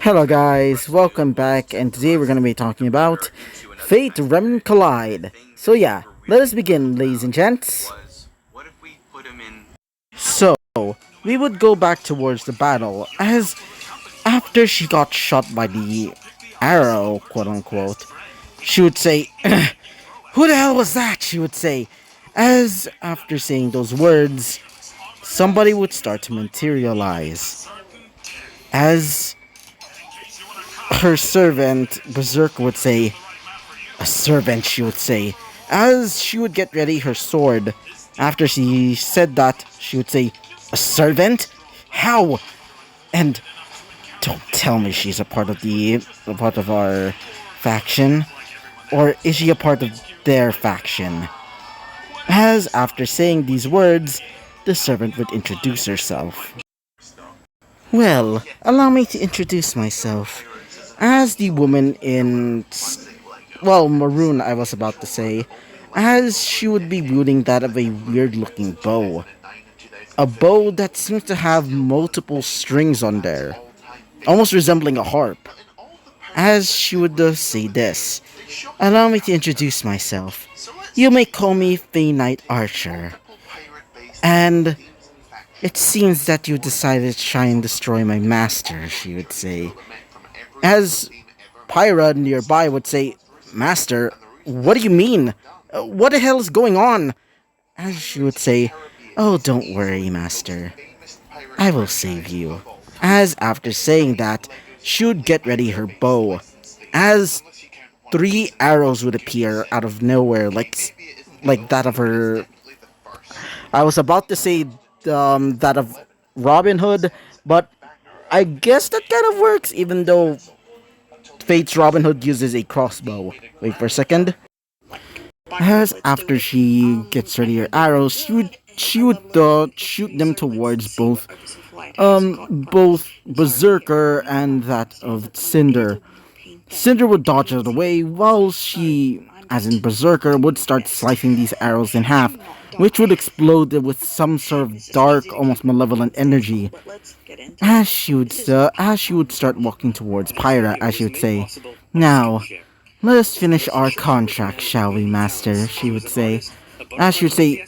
Hello guys, welcome back, and today we're going to be talking about Fate Remnant Collide. So yeah, let us begin, ladies and gents. So, we would go back towards the battle, as after she got shot by the arrow, quote unquote, she would say, "Who the hell was that?" she would say, as after saying those words, somebody would start to materialize. As her servant, Berserk, would say, a servant, she would say, as she would get ready her sword. After she said that, she would say, a servant? How? And don't tell me she's a part of our faction. Or is she a part of their faction? As after saying these words, the servant would introduce herself. Well, allow me to introduce myself. As the woman in, well, maroon, I was about to say, as she would be wielding that of a weird looking bow. A bow that seems to have multiple strings on there, almost resembling a harp. As she would say this, allow me to introduce myself. You may call me Fey Knight Archer. And it seems that you decided to try and destroy my master, she would say. As Pyra nearby would say, Master, what do you mean? What the hell is going on? As she would say, oh, don't worry, Master. I will save you. As after saying that, she would get ready her bow. As 3 arrows would appear out of nowhere, like that of her. I was about to say that of Robin Hood, but I guess that kind of works, even though Fate's Robin Hood uses a crossbow. Wait for a second. As after she gets ready her arrows, she would shoot them towards both Berserker and that of Cinder. Cinder would dodge out of the way, while she, as in Berserker, would start slicing these arrows in half, which would explode with some sort of dark, almost malevolent energy. As she would start walking towards Pyra, as she would say, now, let us finish our contract, shall we, Master? She would say. As she would say,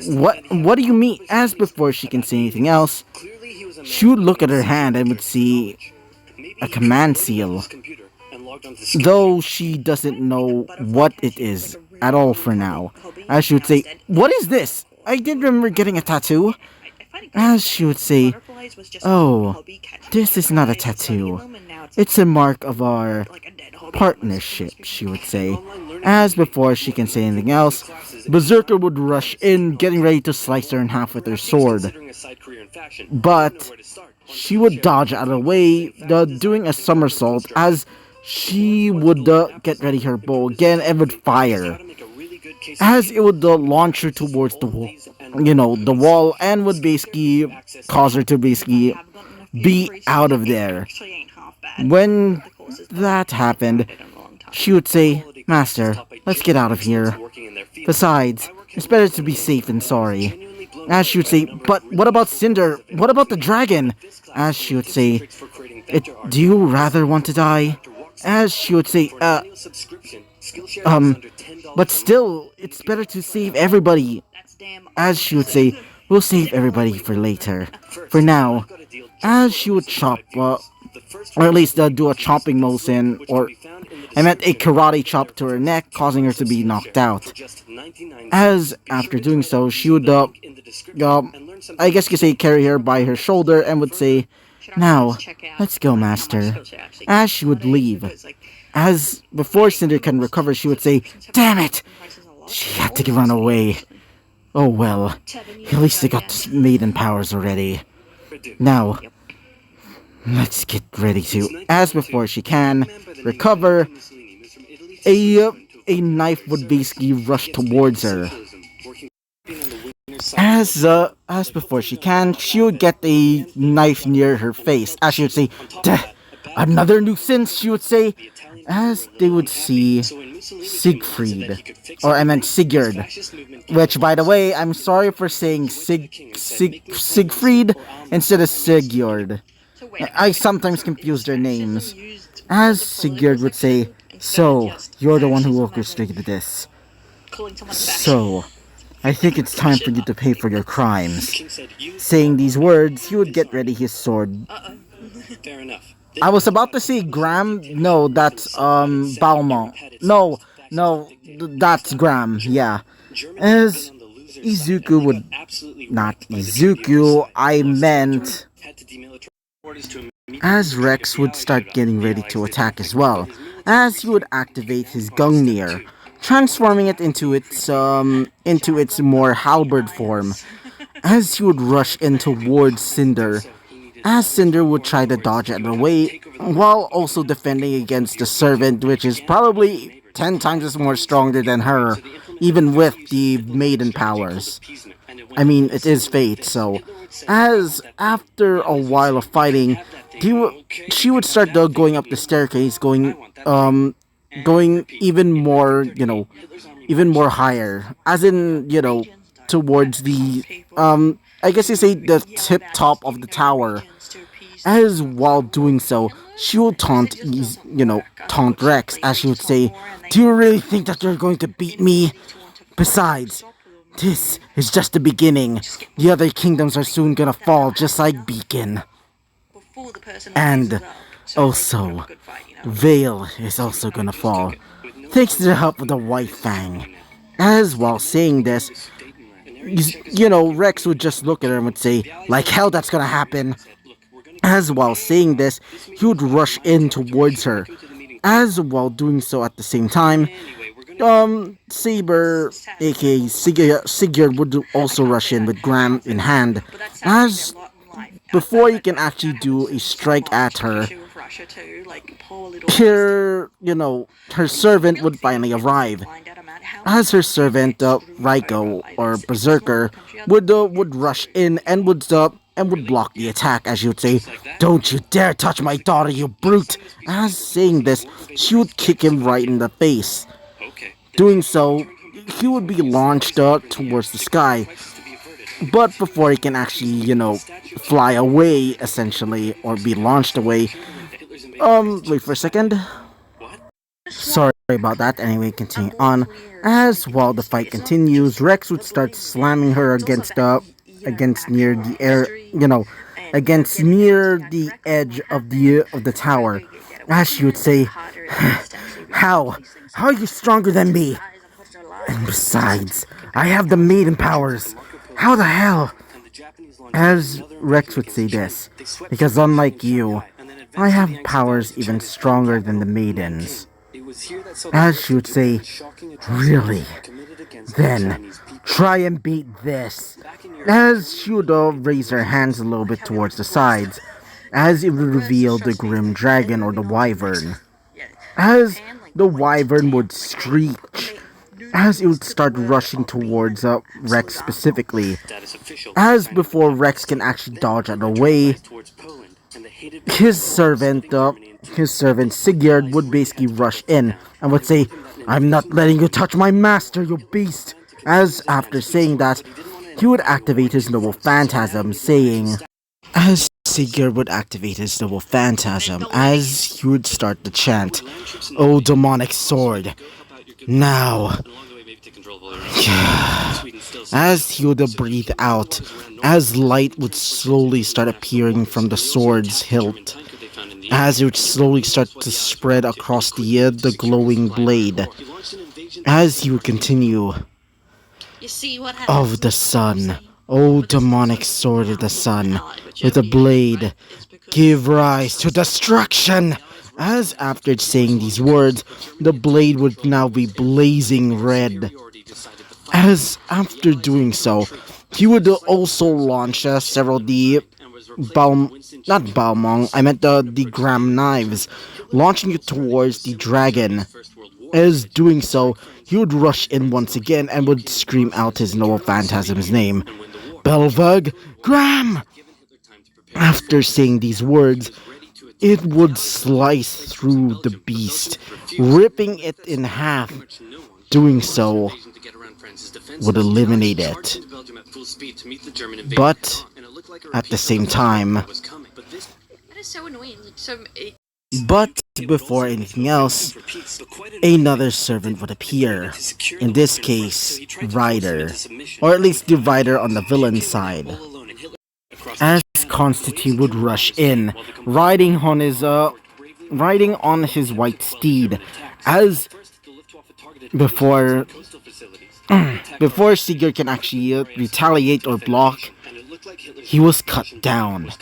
what do you mean? As before she can say anything else, she would look at her hand and would see a command seal. Though she doesn't know what it is at all for now. As she would say, what is this? I did remember getting a tattoo. As she would say, oh, this is not a tattoo. It's a mark of our partnership, she would say. As before she can say anything else, Berserker would rush in, getting ready to slice her in half with her sword. But she would dodge out of the way, doing a somersault, as she would get ready her bow again and would fire. As it would launch her towards the wall, the wall, and would basically cause her to basically be out of there. When that happened, she would say, Master, let's get out of here. Besides, it's better to be safe than sorry. As she would say, but what about Cinder? What about the dragon? As she would say, do you rather want to die? As she would say, but still, it's better to save everybody. As she would say, we'll save everybody for later. For now, as she would chop, or at least do a chopping motion, or I meant a karate chop to her neck, causing her to be knocked out. As after doing so, she would, I guess you could say, carry her by her shoulder and would say, now, let's go, Master. As she would leave. As before Cinder can recover, she would say, damn it! She had to run away. Oh well, at least they got maiden powers already. Now, let's get ready to, as before she can, recover. A knife would basically rush towards her. As before she can, she would get a knife near her face. As she would say, another nuisance, she would say. As they would see Siegfried, or I meant Sigurd, which, by the way, I'm sorry for saying Siegfried instead of Sigurd. I sometimes confuse their names. As Sigurd would say, so, you're the one who orchestrated this. So, I think it's time for you to pay for your crimes. Saying these words, he would get ready his sword. I was about to say Graham. No, that's Balmont. No, that's Graham. Yeah, as Izuku would not Izuku. I meant as Rex would start getting ready to attack as well, as he would activate his Gungnir, transforming it into its more halberd form, as he would rush in towards Cinder, as Cinder would try to dodge out of the way, while also defending against the servant, which is probably 10 times as more stronger than her, even with the maiden powers. I mean, it is fate, so as after a while of fighting, she would start going up the staircase, going even more, even more higher, as in, towards the, I guess you say the tip top of the tower. As while doing so, she will taunt Rex, as she would say, "Do you really think that you're going to beat me? Besides, this is just the beginning. The other kingdoms are soon gonna fall, just like Beacon. And also, Vale is also gonna fall, thanks to the help of the White Fang." As while saying this, Rex would just look at her and would say, "Like hell that's gonna happen." As while saying this, he would rush in towards her. As while doing so at the same time, Saber, aka Sigurd, would also rush in with Graham in hand. As before he can actually do a strike at her, her servant would finally arrive. As her servant, Raiko or Berserker, would rush in and would block the attack, as she would say, "Don't you dare touch my daughter, you brute!" As saying this, she would kick him right in the face. Doing so, he would be launched towards the sky. But before he can actually, fly away, essentially, or be launched away, wait for a second. Sorry about that. Anyway, continue on. As while the fight continues, Rex would start slamming her against near the air, against near the edge of the tower. As she would say, "How? How are you stronger than me? And besides, I have the maiden powers. How the hell?" As Rex would say this, "Because unlike you, I have powers even stronger than the maidens." As she would say, "Really? Then, try and beat this." As she would raise her hands a little bit towards the sides, as it would reveal the Grim Dragon or the Wyvern. As the Wyvern would screech, as it would start rushing towards Rex specifically. As before Rex can actually dodge out of the way, his servant Sigurd would basically rush in and would say, "I'm not letting you touch my master, you beast." As after saying that, he would activate his noble phantasm, saying, as Sigurd would activate his noble phantasm, as he would start the chant, "O demonic sword, now." As he would breathe out, as light would slowly start appearing from the sword's hilt, as it would slowly start to spread across the glowing blade, as he would continue, "Of the sun, O demonic sword of the sun, with a blade, give rise to destruction." As after saying these words, the blade would now be blazing red. As after doing so, he would also launch several not Balmong, I meant the Gram knives, launching it towards the dragon. As doing so, he would rush in once again and would scream out his noble phantasm's name, "Belvug Gram!" After saying these words, it would slice through the beast, ripping it in half. Doing so would eliminate it. But at the same time, is so annoying. Like, so But before anything else, another servant would appear. In this case, Ryder, or at least the Ryder on the villain side. As Constantine would rush in, riding on his white steed, as before before Sigurd can actually retaliate or block, he was cut down.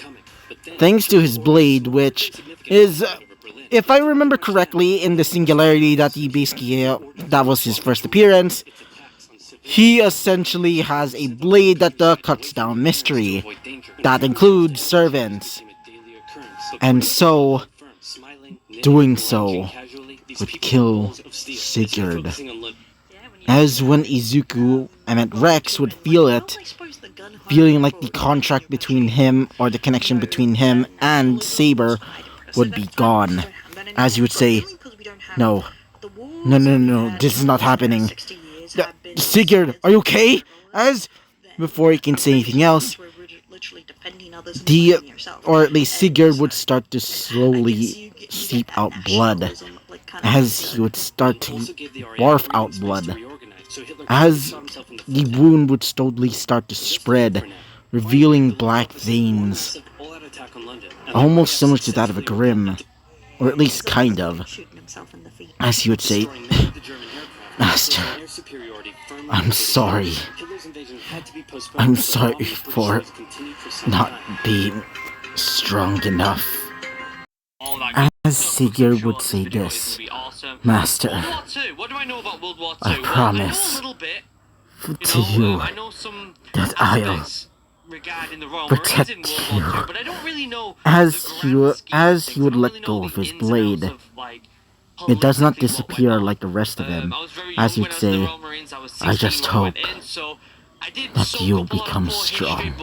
Thanks to his blade, which is, if I remember correctly, in the Singularity that he basically, that was his first appearance, he essentially has a blade that cuts down mystery. That includes servants. And so, doing so would kill Sigurd. As when Rex would feel it, feeling like the contract between him, or the connection between him and Saber, would be gone. As he would say, no, this is not happening. Sigurd, are you okay? As, before he can say anything else, or at least Sigurd would start to slowly seep out blood, as he would start to barf out blood, as the wound would slowly start to spread, revealing black veins, almost similar to that of a Grim, or at least kind of, as he would say, Master, I'm sorry. I'm sorry for not being strong enough. As Sigurd would say this, Master, I promise to you that I'll protect you. As he would let go of his blade, it does not disappear like the rest of him. As he'd say, I just hope that you'll become strong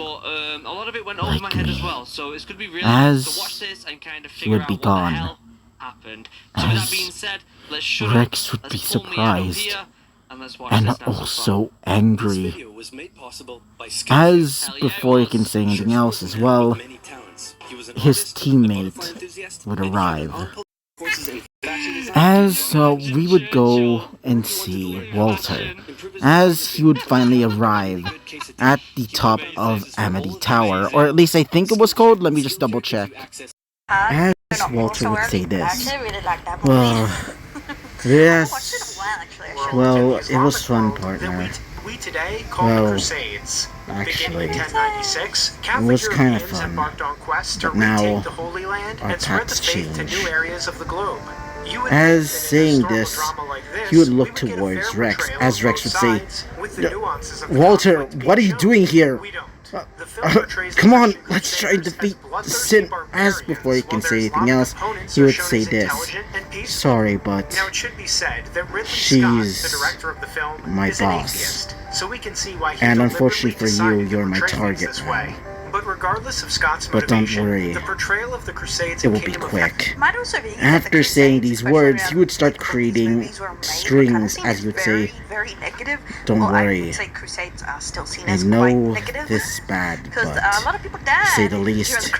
like me. As he would be gone, as Rex would be surprised and also angry. As before he can say anything else as well, his teammate would arrive. As we would go and see Walter, as he would finally arrive at the top of Amity Tower, or at least I think it was called, let me just double check. As Walter would say this, well, yes, well, it was fun, partner. Well, actually, it was kind of fun, but now our paths change. As saying this, he would look towards Rex, as Rex would say, Walter, what are you doing here? Come on, let's try and defeat the Sin. As before he can say anything else, he would say this, sorry, but she's my boss, and unfortunately for you, you're my target now. But regardless of Scott's but don't worry, the portrayal of the Crusades it will be quick. After saying these words, he would start creating strings, as you would say, don't worry, I know this is bad, but to say the least,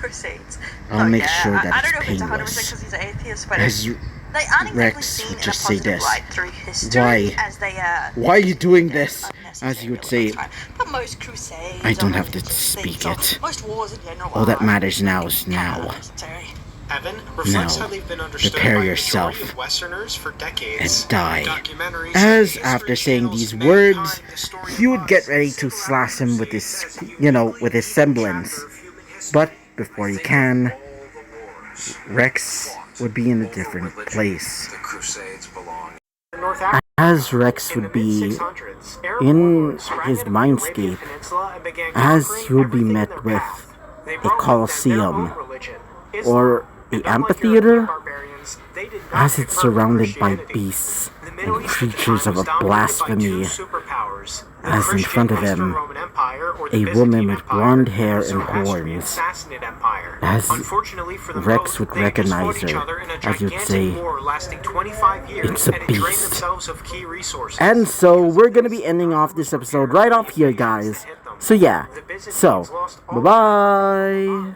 I'll make sure that it's painless. As Rex would just say this, why are you doing this? As he would say, I don't have to speak it. All that matters now is now. Now, prepare yourself and die. As after saying these words, he would get ready to slash him with his, with his semblance. But before he can, Rex would be in a different place. As Rex would be in his mindscape, as he would be met with a coliseum, or an amphitheater, as it's surrounded by beasts and creatures of a blasphemy, as in front of him, a woman with blonde hair and horns, as Rex would recognize her, as you'd say, it's a beast. And so, we're gonna be ending off this episode right off here, guys. So yeah, bye-bye!